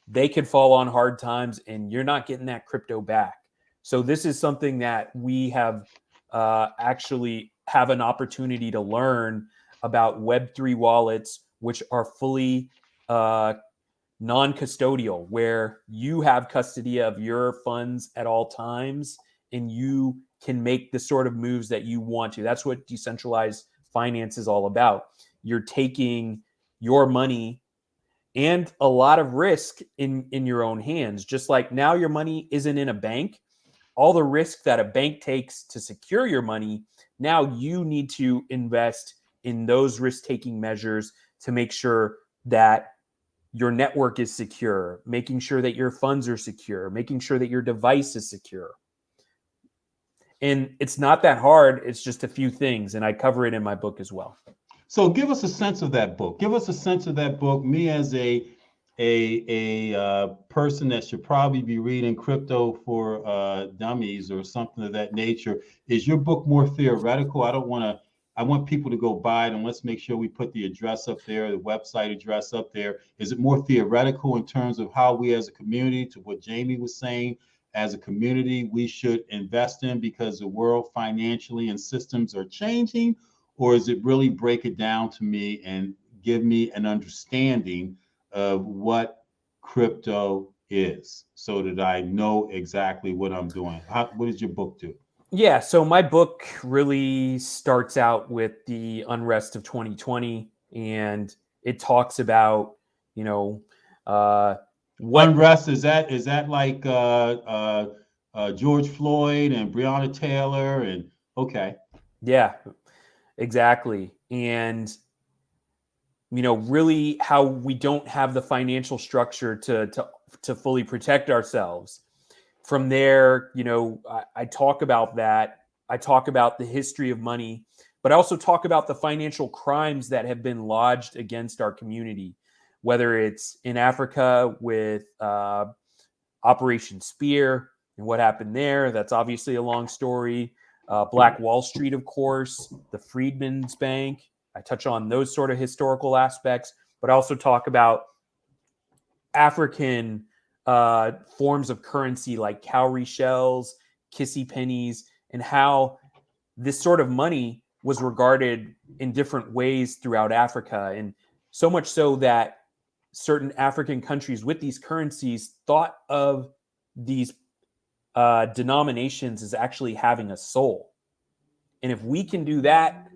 they could fall on hard times and you're not getting that crypto back. So this is something that we have actually have an opportunity to learn about Web3 wallets, which are fully non-custodial, where you have custody of your funds at all times and you can make the sort of moves that you want to. That's what decentralized finance is all about. You're taking your money and a lot of risk in your own hands. Just like now your money isn't in a bank, all the risk that a bank takes to secure your money, now you need to invest in those risk-taking measures to make sure that your network is secure, making sure that your funds are secure, making sure that your device is secure. And it's not that hard. It's just a few things. And I cover it in my book as well. So give us a sense of that book. Give us a sense of that book. Me as a person that should probably be reading Crypto for Dummies or something of that nature. Is your book more theoretical? I want people to go buy it, and let's make sure we put the address up there, the website address up there. Is it more theoretical in terms of how we as a community, to what Jamie was saying, as a community, we should invest in because the world financially and systems are changing? Or is it really break it down to me and give me an understanding of what crypto is so that I know exactly what I'm doing? What does your book do? Yeah, so my book really starts out with the unrest of 2020, and it talks about, you know, what unrest is that like George Floyd and Breonna Taylor and okay. Yeah, exactly. And you know, really how we don't have the financial structure to fully protect ourselves. From there, you know, I talk about that. I talk about the history of money, but I also talk about the financial crimes that have been lodged against our community, whether it's in Africa with Operation Spear and what happened there. That's obviously a long story. Black Wall Street, of course, the Freedmen's Bank. I touch on those sort of historical aspects, but I also talk about African forms of currency like cowrie shells, kissy pennies, and how this sort of money was regarded in different ways throughout Africa. And so much so that certain African countries with these currencies thought of these denominations as actually having a soul. And if we can do that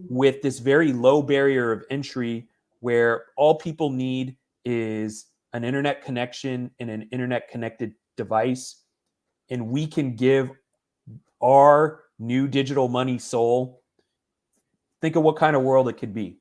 with this very low barrier of entry, where all people need is an internet connection and an internet connected device, and we can give our new digital money soul, think of what kind of world it could be.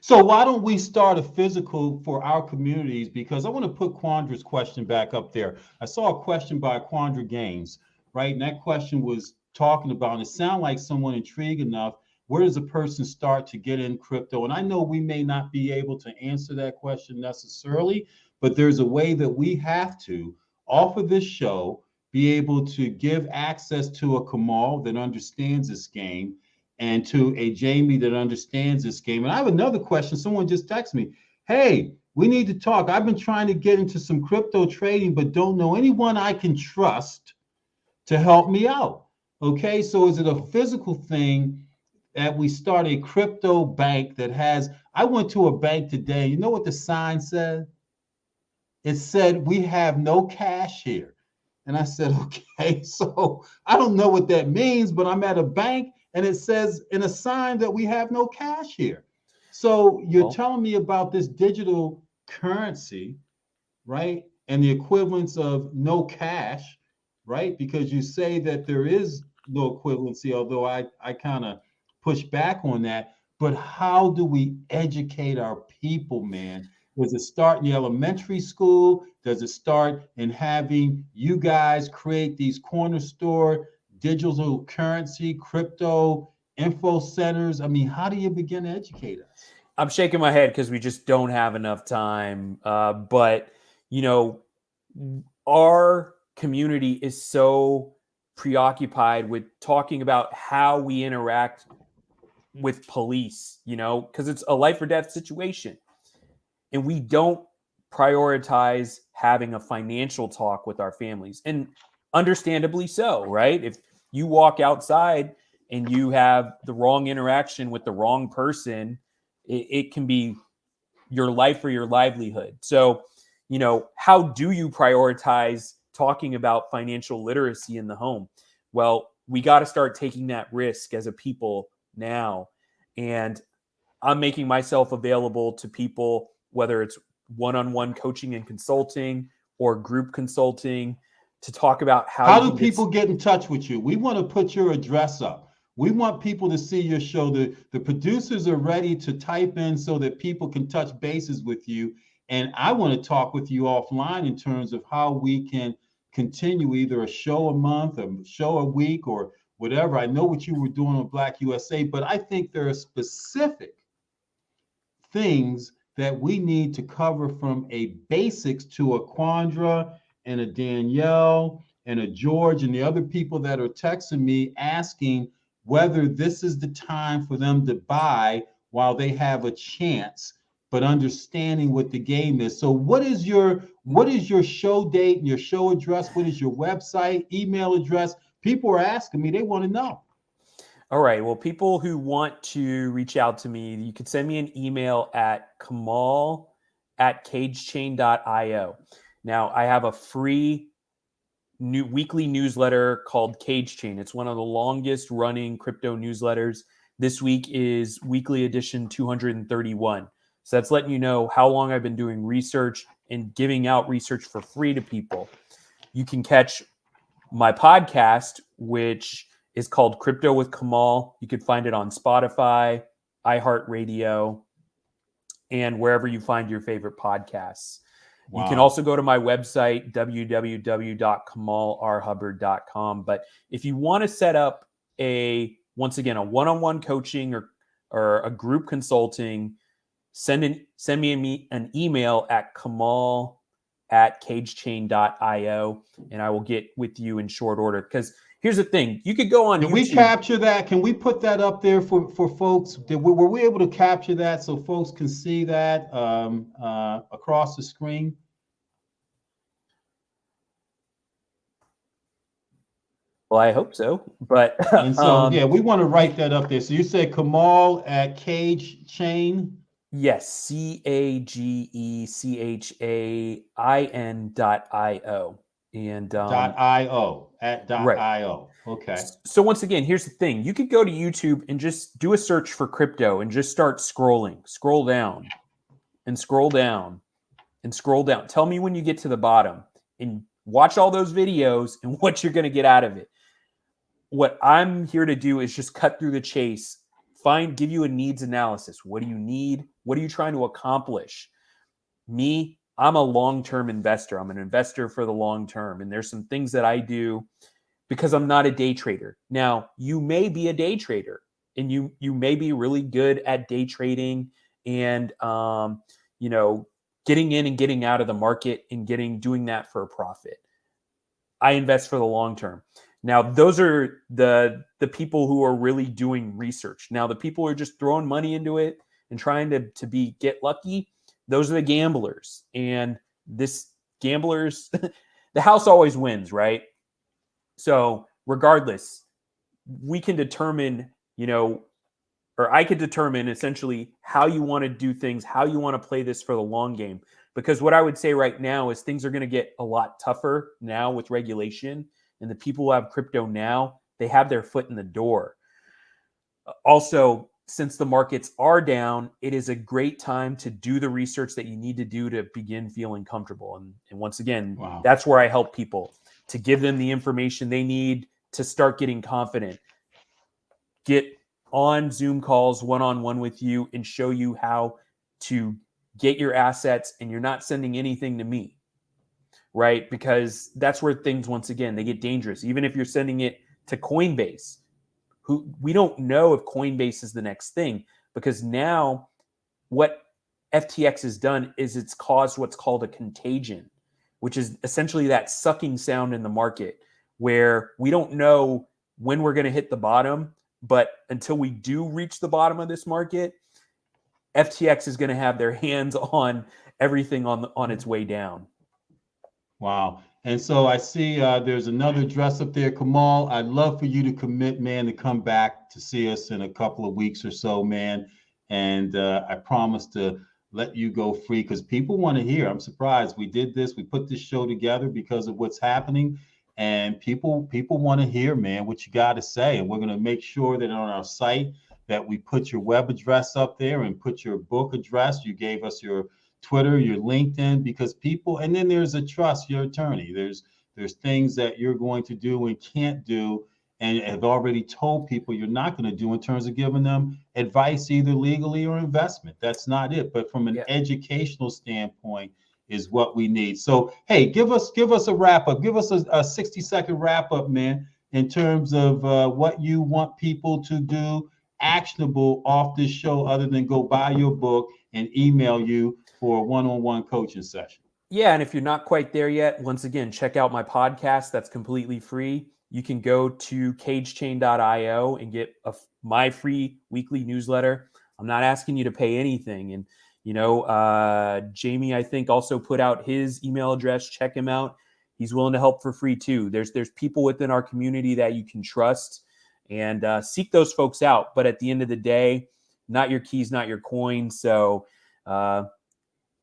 So why don't we start a physical for our communities? Because I want to put Quandra's question back up there. I saw a question by Quandra Gaines, right? And that question was talking about, and it sounded like someone intrigued enough, where does a person start to get in crypto? And I know we may not be able to answer that question necessarily, but there's a way that we have to, off of this show, be able to give access to a Kamal that understands this game and to a Jamie that understands this game. And I have another question. Someone just texted me, hey, we need to talk. I've been trying to get into some crypto trading, but don't know anyone I can trust to help me out. Okay, so is it a physical thing that we start a crypto bank that has, I went to a bank today, you know what the sign said? it said, we have no cash here. And I said, okay, so I don't know what that means, but I'm at a bank and it says in a sign that we have no cash here. So you're telling me about this digital currency, right? And the equivalence of no cash, right? Because you say that there is no equivalency, although I kind of push back on that. But how do we educate our people, man? Does it start in the elementary school? Does it start in having you guys create these corner store digital currency, crypto info centers? I mean, how do you begin to educate us? I'm shaking my head because we just don't have enough time. But, you know, our community is so preoccupied with talking about how we interact with police, you know, because it's a life or death situation. And we don't prioritize having a financial talk with our families. And understandably so, right? If you walk outside and you have the wrong interaction with the wrong person, it can be your life or your livelihood. So, you know, how do you prioritize talking about financial literacy in the home? Well, we got to start taking that risk as a people now. And I'm making myself available to people, whether it's one-on-one coaching and consulting or group consulting, to talk about how do people get in touch with you? We want to put your address up. We want people to see your show. The producers are ready to type in so that people can touch bases with you. And I want to talk with you offline in terms of how we can continue either a show a month, a show a week, or whatever. I know what you were doing on Black USA, but I think there are specific things that we need to cover, from a basics to a Quandra and a Danielle and a George and the other people that are texting me asking whether this is the time for them to buy while they have a chance, but understanding what the game is. So what is your show date and your show address? What is your website, email address? People are asking me, they want to know. All right. Well, people who want to reach out to me, you can send me an email at kamal@cagechain.io. Now, I have a free new weekly newsletter called Cage Chain. It's one of the longest running crypto newsletters. This week is weekly edition 231. So that's letting you know how long I've been doing research and giving out research for free to people. You can catch my podcast, which is called Crypto with Kamal. You can find it on Spotify, iHeartRadio, and wherever you find your favorite podcasts. Wow. You can also go to my website, www.kamalrhubbard.com. But if you want to set up once again, a one-on-one coaching or a group consulting, send me an email at kamal@cagechain.io, and I will get with you in short order. Because here's the thing, you could go on YouTube. Can we capture that? Can we put that up there for folks? Were we able to capture that so folks can see that across the screen? Well, I hope so. But and so yeah, we want to write that up there. So you said Kamal at Cage Chain. Yes, CAGECHAIN.io. And .io at right. .io. Okay. So once again, here's the thing. You could go to YouTube and just do a search for crypto and just start scrolling. Scroll down and scroll down and scroll down. Tell me when you get to the bottom, and watch all those videos and what you're going to get out of it. What I'm here to do is just cut through the chase. Give you a needs analysis. What do you need? What are you trying to accomplish? Me, I'm a long-term investor. I'm an investor for the long term. And there's some things that I do because I'm not a day trader. Now, you may be a day trader, and you may be really good at day trading and getting in and getting out of the market and doing that for a profit. I invest for the long term. Now, those are the people who are really doing research. Now, the people who are just throwing money into it and trying to get lucky, those are the gamblers. And gamblers, the house always wins, right? So regardless, we can determine, or I could determine essentially how you want to do things, how you want to play this for the long game. Because what I would say right now is things are going to get a lot tougher now with regulation, and the people who have crypto now, they have their foot in the door. Also, since the markets are down, it is a great time to do the research that you need to do to begin feeling comfortable. And once again, Wow. that's where I help people, to give them the information they need to start getting confident. Get on Zoom calls one-on-one with you and show you how to get your assets, and you're not sending anything to me, right? Because that's where things, once again, they get dangerous. Even if you're sending it to Coinbase, who we don't know if Coinbase is the next thing, because now what FTX has done is it's caused what's called a contagion, which is essentially that sucking sound in the market where we don't know when we're going to hit the bottom, but until we do reach the bottom of this market, FTX is going to have their hands on everything on its way down. Wow. And so I see there's another address up there, Kamal. I'd love for you to commit, man, to come back to see us in a couple of weeks or so, man. And I promise to let you go free because people want to hear. I'm surprised we did this. We put this show together because of what's happening. And people want to hear, man, what you got to say. And we're going to make sure that on our site that we put your web address up there and put your book address. You gave us your Twitter, your LinkedIn, because people, and then there's a trust, your attorney. There's things that you're going to do and can't do and have already told people you're not going to do in terms of giving them advice, either legally or investment. That's not it. But from an educational standpoint is what we need. So, hey, give us a wrap up. Give us a 60-second wrap up, man, in terms of what you want people to do actionable off this show other than go buy your book and email you for a one-on-one coaching session. Yeah, and if you're not quite there yet, once again, check out my podcast. That's completely free. You can go to cagechain.io and get my free weekly newsletter. I'm not asking you to pay anything. And, you know, Jamie, I think, also put out his email address. Check him out. He's willing to help for free, too. There's people within our community that you can trust, and seek those folks out. But at the end of the day, not your keys, not your coins. So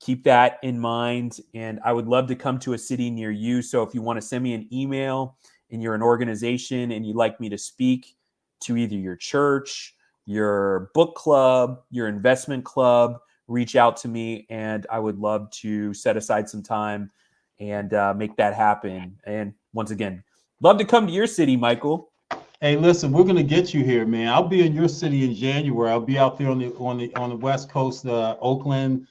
keep that in mind. And I would love to come to a city near you. So if you want to send me an email and you're an organization and you'd like me to speak to either your church, your book club, your investment club, reach out to me, and I would love to set aside some time and make that happen. And once again, love to come to your city, Michael. Hey, listen, we're gonna get you here, man. I'll be in your city in January. I'll be out there on the West Coast, Oakland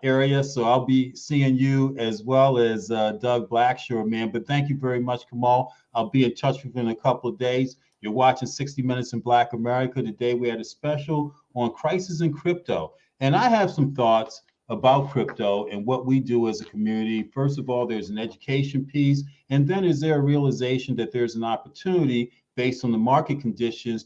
area. So I'll be seeing you as well as Doug Blackshaw, man. But thank you very much, Kamal. I'll be in touch with you in a couple of days. You're watching 60 Minutes in Black America. Today we had a special on crisis in crypto, and I have some thoughts about crypto and what we do as a community. First of all, there's an education piece, and then is there a realization that there's an opportunity based on the market conditions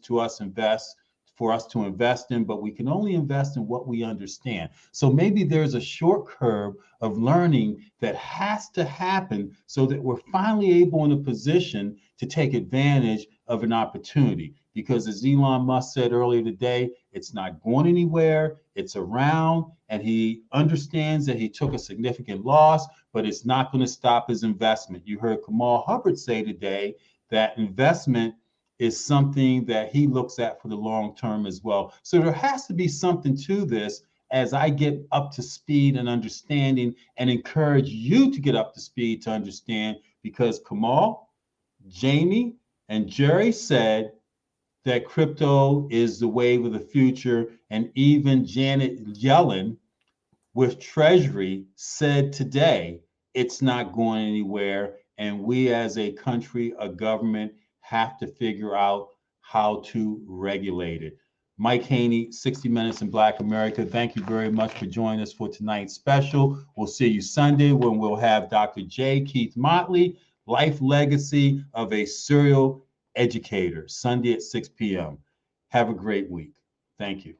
for us to invest in, but we can only invest in what we understand. So maybe there's a short curve of learning that has to happen so that we're finally able in a position to take advantage of an opportunity. Because as Elon Musk said earlier today, it's not going anywhere, it's around, and he understands that he took a significant loss, but it's not going to stop his investment. You heard Kamal Hubbard say today that investment is something that he looks at for the long term as well. So there has to be something to this as I get up to speed and understanding, and encourage you to get up to speed to understand, because Kamal, Jamie, and Jerry said that crypto is the wave of the future. And even Janet Yellen with Treasury said today, it's not going anywhere. And we as a country, a government, have to figure out how to regulate it. Mike Haney, 60 Minutes in Black America. Thank you very much for joining us for tonight's special. We'll see you Sunday when we'll have Dr. J. Keith Motley, Life Legacy of a Serial Educator, Sunday at 6 p.m. Have a great week. Thank you.